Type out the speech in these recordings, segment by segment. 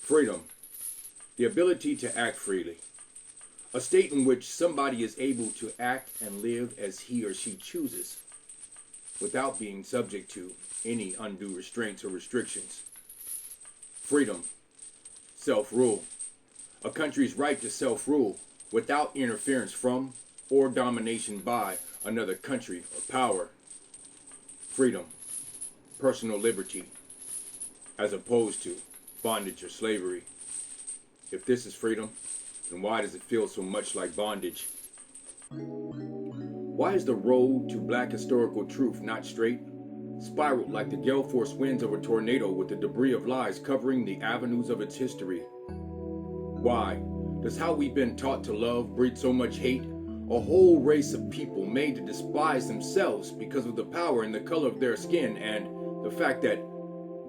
Freedom, the ability to act freely. A state in which somebody is able to act and live as he or she chooses without being subject to any undue restraints or restrictions. Freedom, self-rule. A country's right to self-rule without interference from or domination by another country or power. Freedom, personal liberty, as opposed to bondage or slavery. If this is freedom, then why does it feel so much like bondage? Why is the road to black historical truth not straight, spiraled like the gale force winds of a tornado with the debris of lies covering the avenues of its history? Why does how we've been taught to love breed so much hate? A whole race of people made to despise themselves because of the power and the color of their skin, and the fact that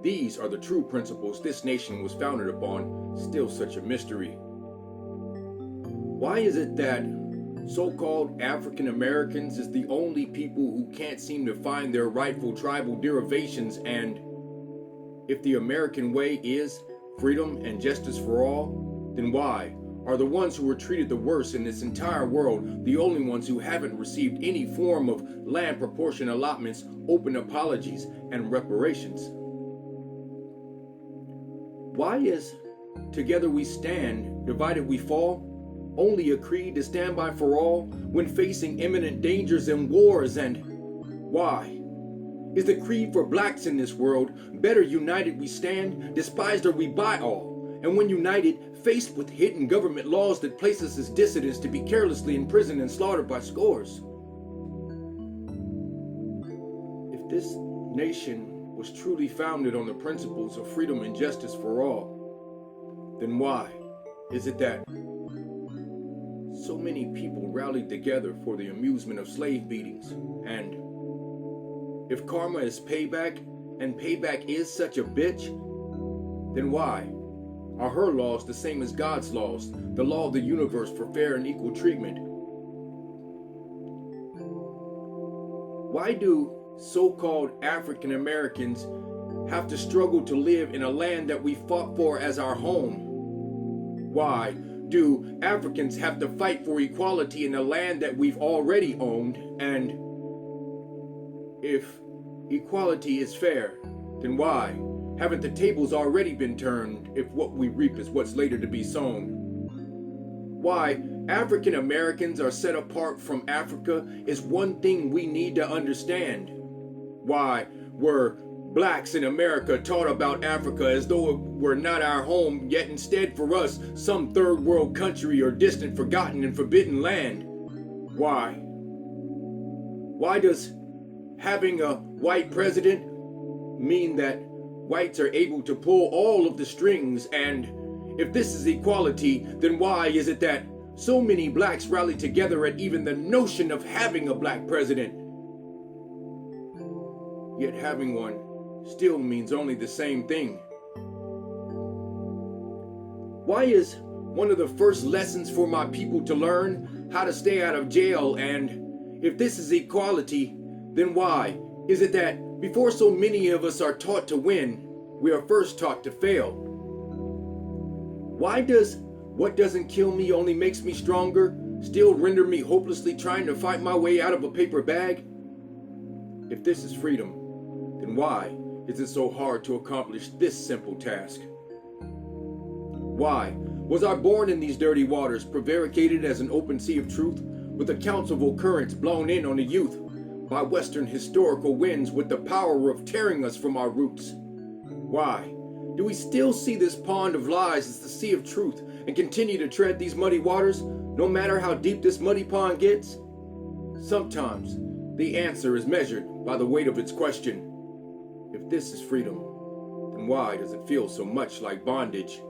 these are the true principles this nation was founded upon, still such a mystery. Why is it that so-called African Americans is the only people who can't seem to find their rightful tribal derivations, and if the American way is freedom and justice for all, then why are the ones who were treated the worst in this entire world the only ones who haven't received any form of land proportion allotments, open apologies, and reparations? Why is together we stand, divided we fall, only a creed to stand by for all when facing imminent dangers and wars? And why is the creed for blacks in this world better united we stand, despised are we by all? And when united, faced with hidden government laws that place us as dissidents to be carelessly imprisoned and slaughtered by scores. If this nation was truly founded on the principles of freedom and justice for all, then why is it that so many people rallied together for the amusement of slave beatings? And if karma is payback, and payback is such a bitch, then why are her laws the same as God's laws, the law of the universe for fair and equal treatment? Why do so-called African Americans have to struggle to live in a land that we fought for as our home? Why do Africans have to fight for equality in a land that we've already owned? And if equality is fair, then why haven't the tables already been turned if what we reap is what's later to be sown? Why African Americans are set apart from Africa is one thing we need to understand. Why were blacks in America taught about Africa as though it were not our home, yet instead for us some third world country or distant, forgotten, and forbidden land? Why? Why does having a white president mean that whites are able to pull all of the strings? And if this is equality, then why is it that so many blacks rally together at even the notion of having a black president? Yet having one still means only the same thing. Why is one of the first lessons for my people to learn how to stay out of jail? And if this is equality, then why is it that before so many of us are taught to win, we are first taught to fail? Why does what doesn't kill me only makes me stronger still render me hopelessly trying to fight my way out of a paper bag? If this is freedom, then why is it so hard to accomplish this simple task? Why was I born in these dirty waters, prevaricated as an open sea of truth, with accounts of occurrence blown in on the youth by Western historical winds with the power of tearing us from our roots? Why do we still see this pond of lies as the sea of truth and continue to tread these muddy waters, no matter how deep this muddy pond gets? Sometimes the answer is measured by the weight of its question. If this is freedom, then why does it feel so much like bondage?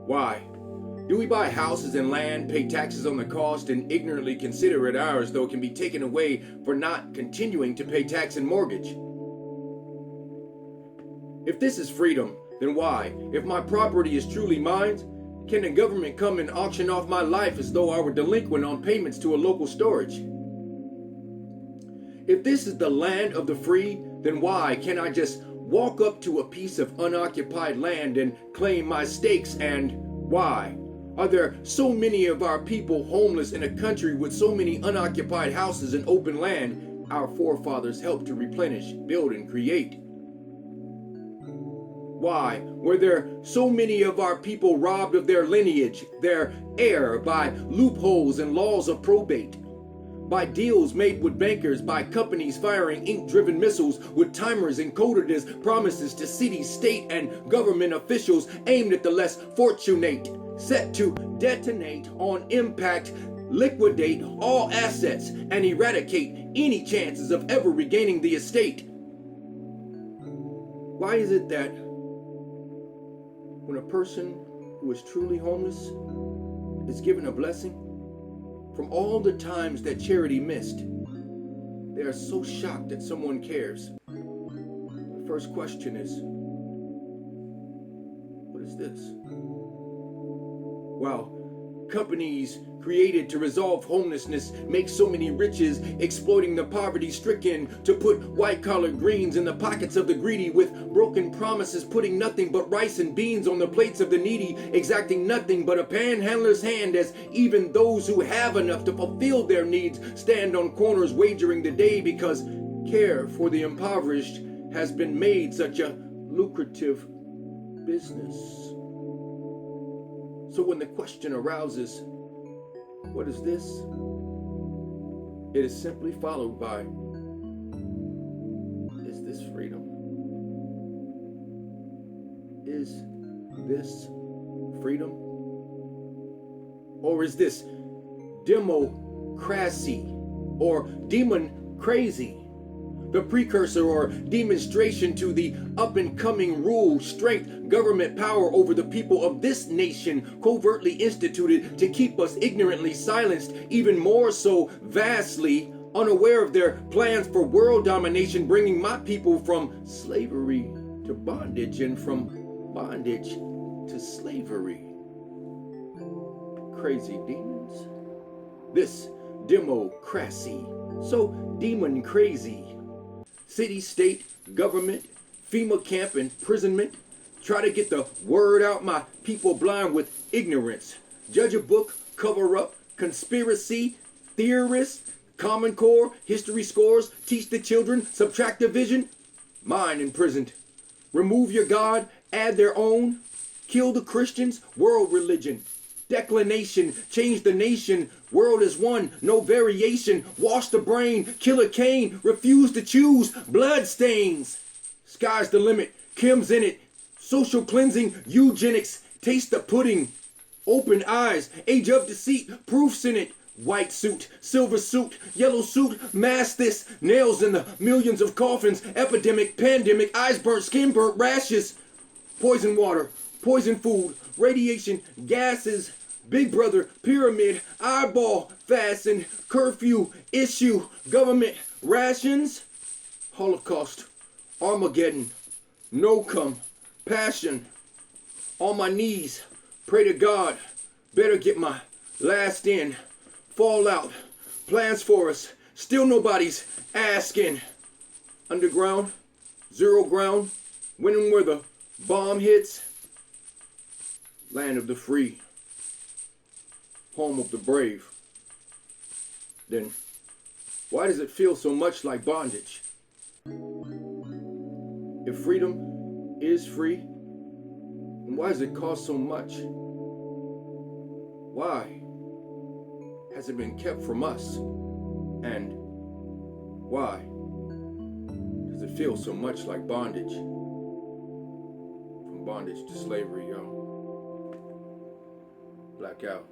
Why do we buy houses and land, pay taxes on the cost, and ignorantly consider it ours, though it can be taken away for not continuing to pay tax and mortgage? If this is freedom, then why, if my property is truly mine, can the government come and auction off my life as though I were delinquent on payments to a local storage? If this is the land of the free, then why can't I just walk up to a piece of unoccupied land and claim my stakes? And why are there so many of our people homeless in a country with so many unoccupied houses and open land our forefathers helped to replenish, build, and create? Why were there so many of our people robbed of their lineage, their heir, by loopholes and laws of probate? By deals made with bankers, by companies firing ink-driven missiles with timers encoded as promises to city, state, and government officials aimed at the less fortunate, set to detonate on impact, liquidate all assets, and eradicate any chances of ever regaining the estate. Why is it that when a person who is truly homeless is given a blessing, from all the times that charity missed, they are so shocked that someone cares? The first question is, what is this? Wow. Companies created to resolve homelessness make so many riches, exploiting the poverty-stricken to put white-collar greens in the pockets of the greedy, with broken promises, putting nothing but rice and beans on the plates of the needy, exacting nothing but a panhandler's hand, as even those who have enough to fulfill their needs stand on corners wagering the day because care for the impoverished has been made such a lucrative business. So when the question arises, what is this? It is simply followed by, is this freedom? Is this freedom? Or is this democracy or demon crazy? The precursor or demonstration to the up-and-coming rule, strength, government power over the people of this nation, covertly instituted to keep us ignorantly silenced, even more so vastly unaware of their plans for world domination, bringing my people from slavery to bondage and from bondage to slavery. Crazy demons. This democracy, so demon crazy. City, state, government, FEMA camp, imprisonment. Try to get the word out, my people blind with ignorance. Judge a book, cover up, conspiracy, theorists, Common Core, history scores, teach the children, subtract division. Mine imprisoned. Remove your God, add their own. Kill the Christians, world religion. Declination, change the nation. World is one, no variation. Wash the brain, kill a Cain. Refuse to choose, blood stains. Sky's the limit, Kim's in it. Social cleansing, eugenics. Taste the pudding. Open eyes, age of deceit. Proofs in it. White suit, silver suit, yellow suit. Mask this, nails in the millions of coffins. Epidemic, pandemic, eyes burnt, skin burnt, rashes. Poison water, poison food, radiation, gases, Big Brother, pyramid, eyeball, fasten, curfew, issue, government, rations, Holocaust, Armageddon, no come, passion, on my knees, pray to God, better get my last in, fallout, plans for us, still nobody's asking, underground, zero ground, when and where the bomb hits, land of the free, home of the brave. Then why does it feel so much like bondage? If freedom is free, then why does it cost so much? Why has it been kept from us? And why does it feel so much like bondage? From bondage to slavery, yo. Blackout.